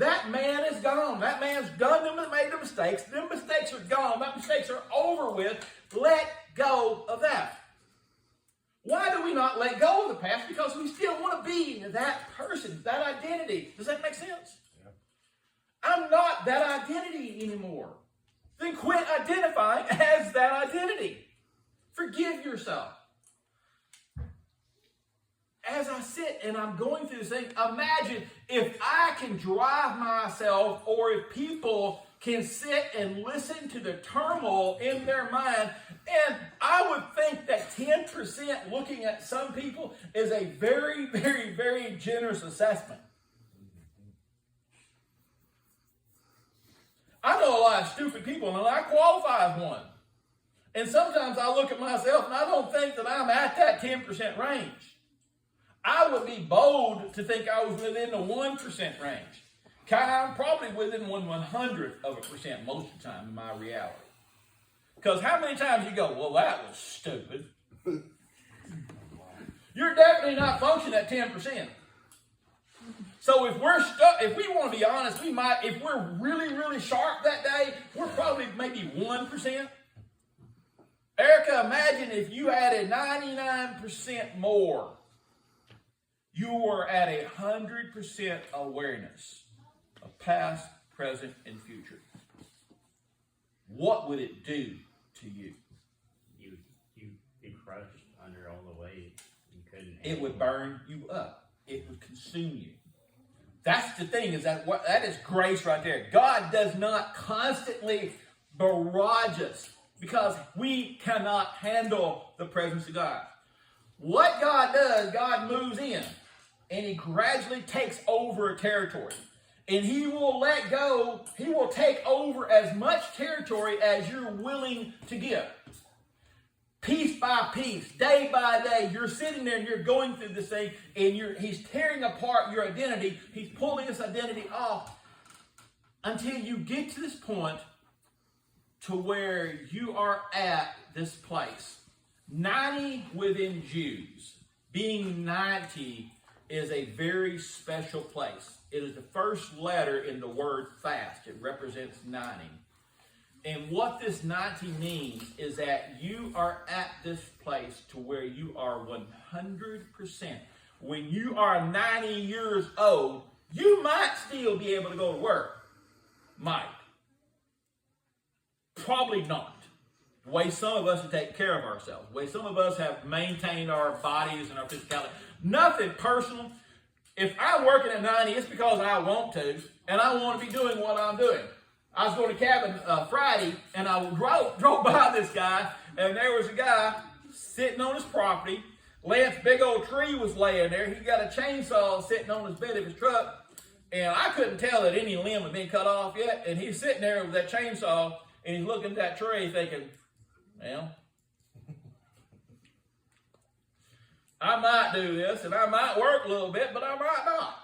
That man is gone. That man's done them and made the mistakes. Them mistakes are gone. That mistakes are over with. Let go of that. Why do we not let go of the past? Because we still want to be that person, that identity. Does that make sense? Yeah. I'm not that identity anymore. Then quit identifying as that identity. Forgive yourself. As I sit and I'm going through this thing, imagine if I can drive myself, or if people can sit and listen to the turmoil in their mind. And I would think that 10% looking at some people is a very, very, very generous assessment. I know a lot of stupid people, and I qualify as one. And sometimes I look at myself and I don't think that I'm at that 10% range. I would be bold to think I was within the 1% range. I'm probably within 1/100th of a percent most of the time in my reality. Because how many times you go, well, that was stupid. You're definitely not functioning at 10%. So if we're stuck, if we want to be honest, we might, if we're really, really sharp that day, we're probably maybe 1%. Erica, imagine if you added 99% more. You were at 100% awareness of past, present, and future. What would it do to you? You'd be crushed under all the weight. You couldn't. It would burn you up. It would consume you. That's the thing, is that is grace right there. God does not constantly barrage us because we cannot handle the presence of God. What God does, God moves in and he gradually takes over a territory. And he will let go, he will take over as much territory as you're willing to give. Piece by piece, day by day, you're sitting there and you're going through this thing, and he's tearing apart your identity. He's pulling this identity off until you get to this point to where you are at this place. 90 within Jews, being 90 is a very special place. It is the first letter in the word fast. It represents 90. And what this 90 means is that you are at this place to where you are 100%. When you are 90 years old, you might still be able to go to work. Might. Probably not. The way some of us have taken care of ourselves. The way some of us have maintained our bodies and our physicality. Nothing personal. If I'm working at 90, it's because I want to, and I want to be doing what I'm doing. I was going to cabin Friday, and I drove by this guy, and there was a guy sitting on his property. Lance's big old tree was laying there. He got a chainsaw sitting on his bed of his truck, and I couldn't tell that any limb had been cut off yet, and he's sitting there with that chainsaw, and he's looking at that tree thinking, well, I might do this, and I might work a little bit, but I might not.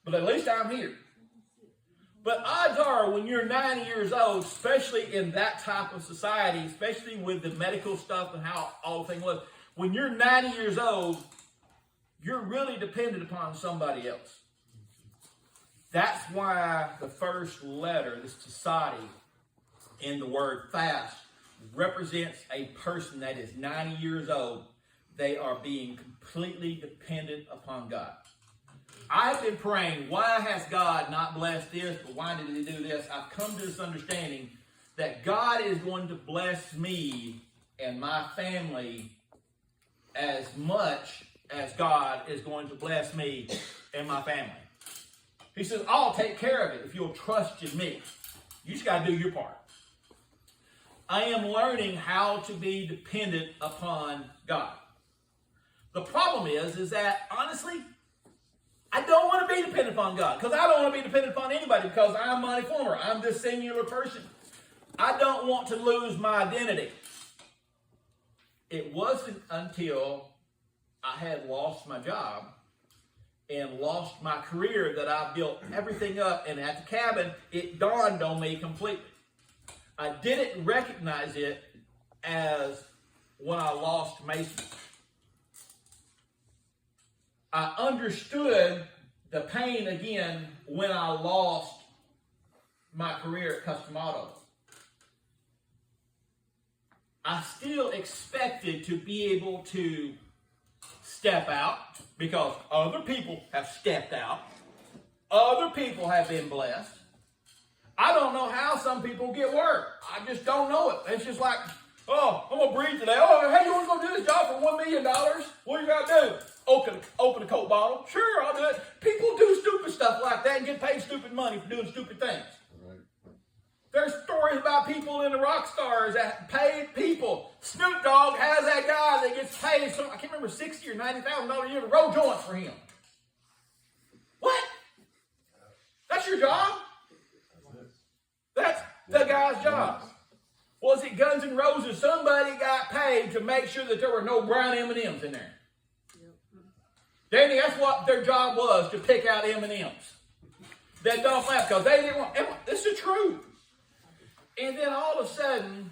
But at least I'm here. But odds are, when you're 90 years old, especially in that type of society, especially with the medical stuff and how all the thing was, when you're 90 years old, you're really dependent upon somebody else. That's why the first letter, this society, in the word fast, represents a person that is 90 years old. They are being completely dependent upon God. I've been praying, why has God not blessed this, but why did he do this? I've come to this understanding that God is going to bless me and my family as much as God is going to bless me and my family. He says, I'll take care of it if you'll trust in me. You just got to do your part. I am learning how to be dependent upon God. The problem is that, honestly, I don't want to be dependent upon God, because I don't want to be dependent upon anybody, because I'm Monty Fulmer. I'm this singular person. I don't want to lose my identity. It wasn't until I had lost my job and lost my career that I built everything up, and at the cabin, it dawned on me completely. I didn't recognize it as when I lost Mason. I understood the pain again when I lost my career at Custom Auto. I still expected to be able to step out because other people have stepped out. Other people have been blessed. I don't know how some people get work. I just don't know it. It's just like, oh, I'm going to breathe today. Oh, hey, you want to go do this job for $1 million? What you got to do? Open a Coke bottle? Sure, I'll do it. People do stupid stuff like that and get paid stupid money for doing stupid things. Right. There's stories about people in the rock stars that paid people. Snoop Dogg has that guy that gets paid, I can't remember, $60,000 or $90,000 a year to roll joints for him. What? That's your job? That's the guy's job. Was it Guns N' Roses? Somebody got paid to make sure that there were no brown M&Ms in there. Danny, that's what their job was, to pick out M&Ms. That don't laugh because they didn't want. This is the truth. And then all of a sudden,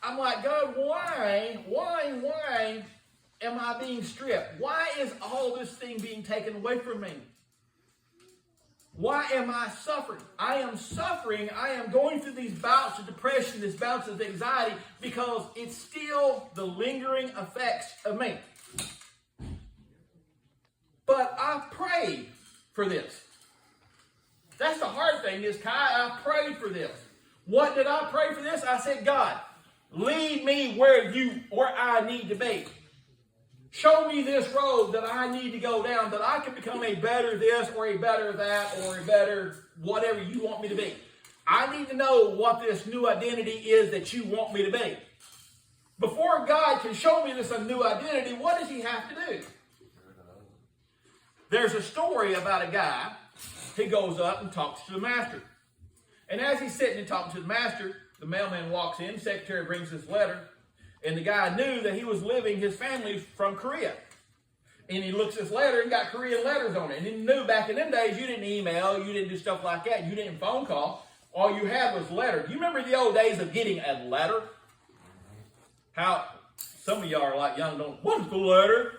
I'm like, God, why am I being stripped? Why is all this thing being taken away from me? Why am I suffering? I am suffering. I am going through these bouts of depression, these bouts of anxiety, because it's still the lingering effects of me. But I prayed for this. That's the hard thing is, Kai, I prayed for this. What did I pray for this? I said, God, lead me where I need to be. Show me this road that I need to go down, that I can become a better this or a better that or a better whatever you want me to be. I need to know what this new identity is that you want me to be. Before God can show me this a new identity, what does he have to do? There's a story about a guy. He goes up and talks to the master. And as he's sitting and talking to the master, the mailman walks in, the secretary brings his letter, and the guy knew that he was living, his family from Korea. And he looks at this letter and got Korean letters on it. And he knew back in them days, you didn't email, you didn't do stuff like that, you didn't phone call. All you had was letter. You remember the old days of getting a letter? How some of y'all are like young, what's the letter?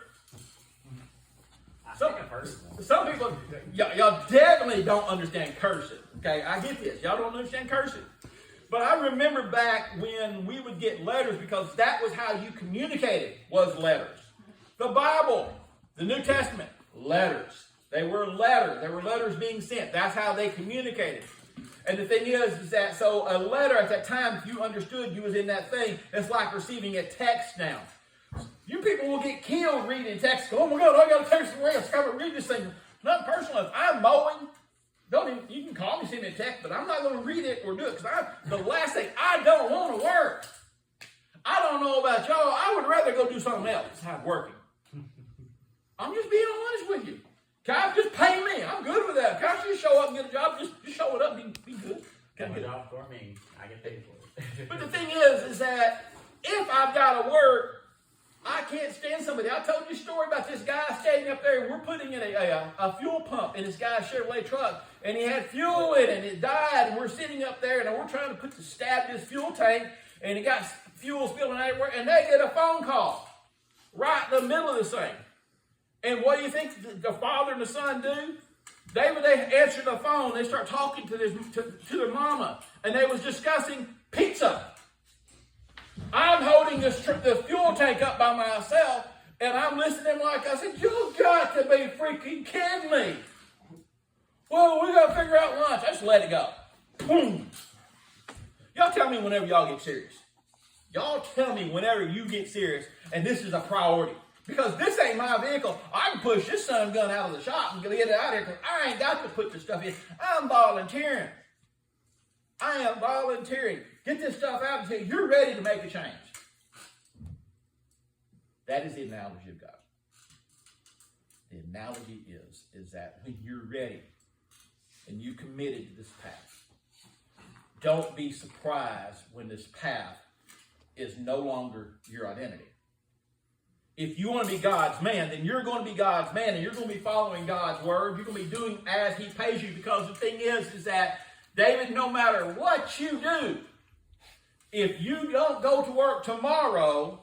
Some people, y'all definitely don't understand cursive. Okay, I get this. Y'all don't understand cursive. But I remember back when we would get letters, because that was how you communicated, was letters. The Bible, the New Testament, letters. They were letters. There were letters being sent. That's how they communicated. And the thing is that, so a letter at that time, if you understood you was in that thing, it's like receiving a text now. You people will get killed reading text. Oh my God, I got a text from Ray. I read this thing. Not personal. If I'm mowing, you can call me, send me a text, but I'm not going to read it or do it, because the last thing, I don't want to work. I don't know about y'all. I would rather go do something else besides working. I'm just being honest with you. God, just pay me. I'm good with that. Can I just show up and get a job? Just show it up and be good. Get a job for me. I get paid for it. But the thing is that if I've got to work, I can't stand somebody. I told you a story about this guy standing up there. We're putting in a fuel pump in this guy's Chevrolet truck, and he had fuel in it, and it died, and we're sitting up there, and we're trying to put the stab in this fuel tank, and it got fuel spilling everywhere, and they get a phone call right in the middle of this thing. And what do you think the father and the son do? They answer the phone. They start talking to their mama, and they was discussing pizza. I'm holding the fuel tank up by myself, and I'm listening like I said, you got to be freaking kidding me. Well, we got to figure out lunch. I just let it go. Boom. Y'all tell me whenever y'all get serious. Y'all tell me whenever you get serious, and this is a priority. Because this ain't my vehicle. I can push this son gun out of the shop and get it out of here, because I ain't got to put this stuff in. I'm volunteering. I am volunteering. Get this stuff out until you're ready to make a change. That is the analogy of God. The analogy is that when you're ready and you committed to this path, don't be surprised when this path is no longer your identity. If you want to be God's man, then you're going to be God's man, and you're going to be following God's word. You're going to be doing as he pays you, because the thing is that David, no matter what you do, if you don't go to work tomorrow,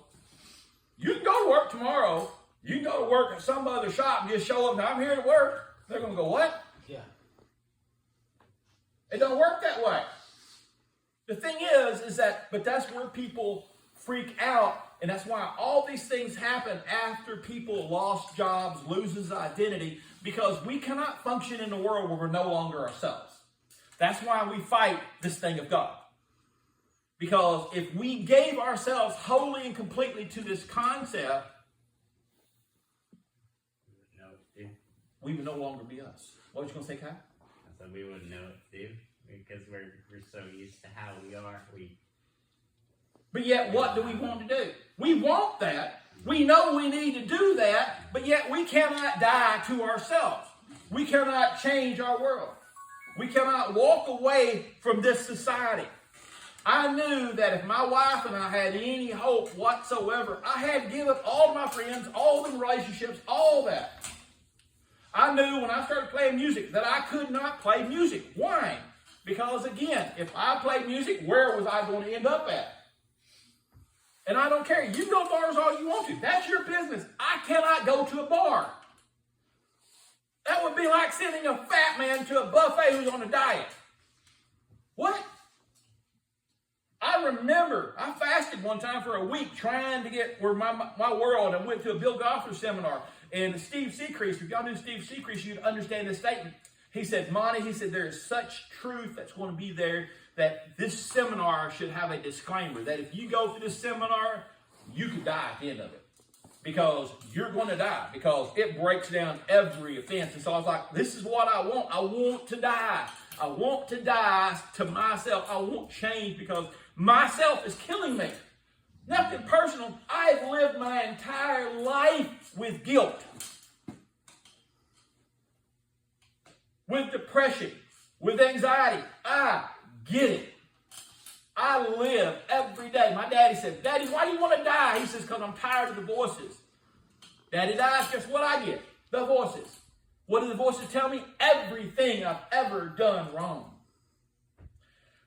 you can go to work tomorrow. You can go to work at some other shop and just show up and I'm here to work. They're going to go, what? Yeah. It don't work that way. The thing is but that's where people freak out, and that's why all these things happen after people lost jobs, loses identity, because we cannot function in a world where we're no longer ourselves. That's why we fight this thing of God. Because if we gave ourselves wholly and completely to this concept, we would no longer be us. What was you going to say, Kai? I said we wouldn't know it, too, because we're so used to how we are. But yet, what do we want to do? We want that. We know we need to do that, but yet we cannot die to ourselves. We cannot change our world. We cannot walk away from this society. I knew that if my wife and I had any hope whatsoever, I had to give up all my friends, all the relationships, all that. I knew when I started playing music that I could not play music. Why? Because again, if I played music, where was I going to end up at? And I don't care. You can go to bars all you want to. That's your business. I cannot go to a bar. That would be like sending a fat man to a buffet who's on a diet. What? I remember I fasted one time for a week trying to get where my world. I went to a Bill Gothard seminar. And Steve Secreast, if y'all knew Steve Secreast, you'd understand this statement. He said, Monty, he said, there is such truth that's going to be there that this seminar should have a disclaimer that if you go through this seminar, you could die at the end of it. Because you're going to die. Because it breaks down every offense. And so I was like, this is what I want. I want to die. I want to die to myself. I want change because myself is killing me. Nothing personal. I've lived my entire life with guilt. With depression. With anxiety. I get it. I live every day. My daddy said, Daddy, why do you want to die? He says, because I'm tired of the voices. Daddy dies, guess what I get? The voices. What do the voices tell me? Everything I've ever done wrong.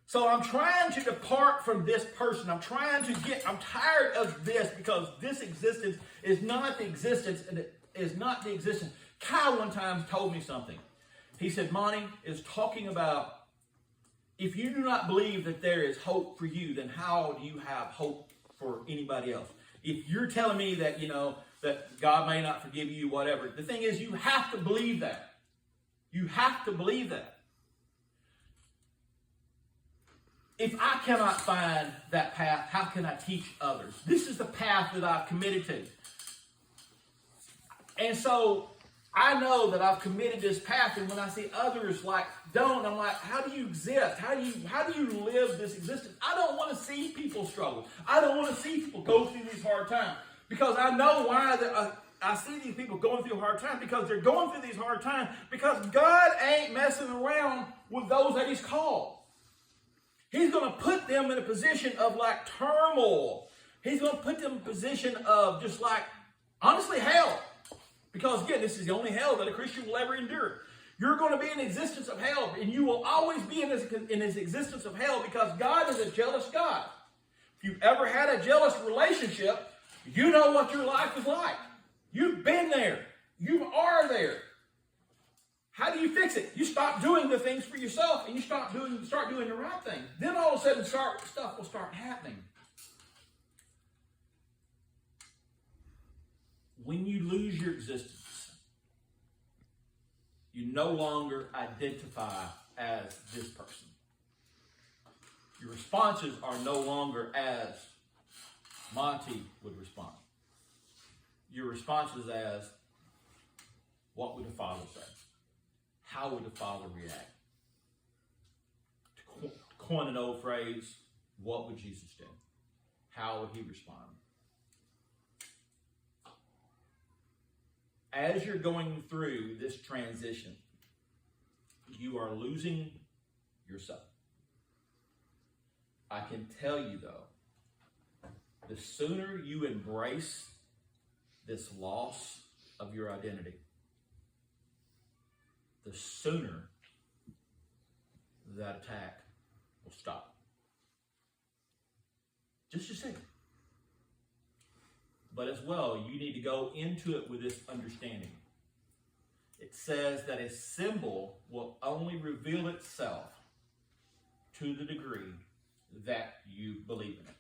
So I'm trying to depart from this person. I'm tired of this because this existence is not the existence, and it is not the existence. Kyle one time told me something. He said, Monty is talking about if you do not believe that there is hope for you, then how do you have hope for anybody else? If you're telling me that, that God may not forgive you, whatever, the thing is you have to believe that. You have to believe that. If I cannot find that path, how can I teach others? This is the path that I've committed to. And so I know that I've committed this path, and when I see others don't, I'm like, how do you exist? How do you live this existence? I don't want to see people struggle. I don't want to see people go through these hard times because I know why I see these people going through hard times because they're going through these hard times because God ain't messing around with those that He's called. He's going to put them in a position of turmoil. He's going to put them in a position of just honestly, hell. Because again, this is the only hell that a Christian will ever endure. You're going to be in the existence of hell, and you will always be in this existence of hell because God is a jealous God. If you've ever had a jealous relationship, you know what your life is like. You've been there. You are there. How do you fix it? You stop doing the things for yourself and you start doing the right thing. Then all of a sudden stuff will start happening. When you lose your existence, you no longer identify as this person. Your responses are no longer as Monty would respond. Your responses as, what would the Father say? How would the Father react? To coin an old phrase, what would Jesus do? How would He respond? As you're going through this transition, you are losing yourself. I can tell you though, the sooner you embrace this loss of your identity, the sooner that attack will stop. Just a second. But as well, you need to go into it with this understanding. It says that a symbol will only reveal itself to the degree that you believe in it.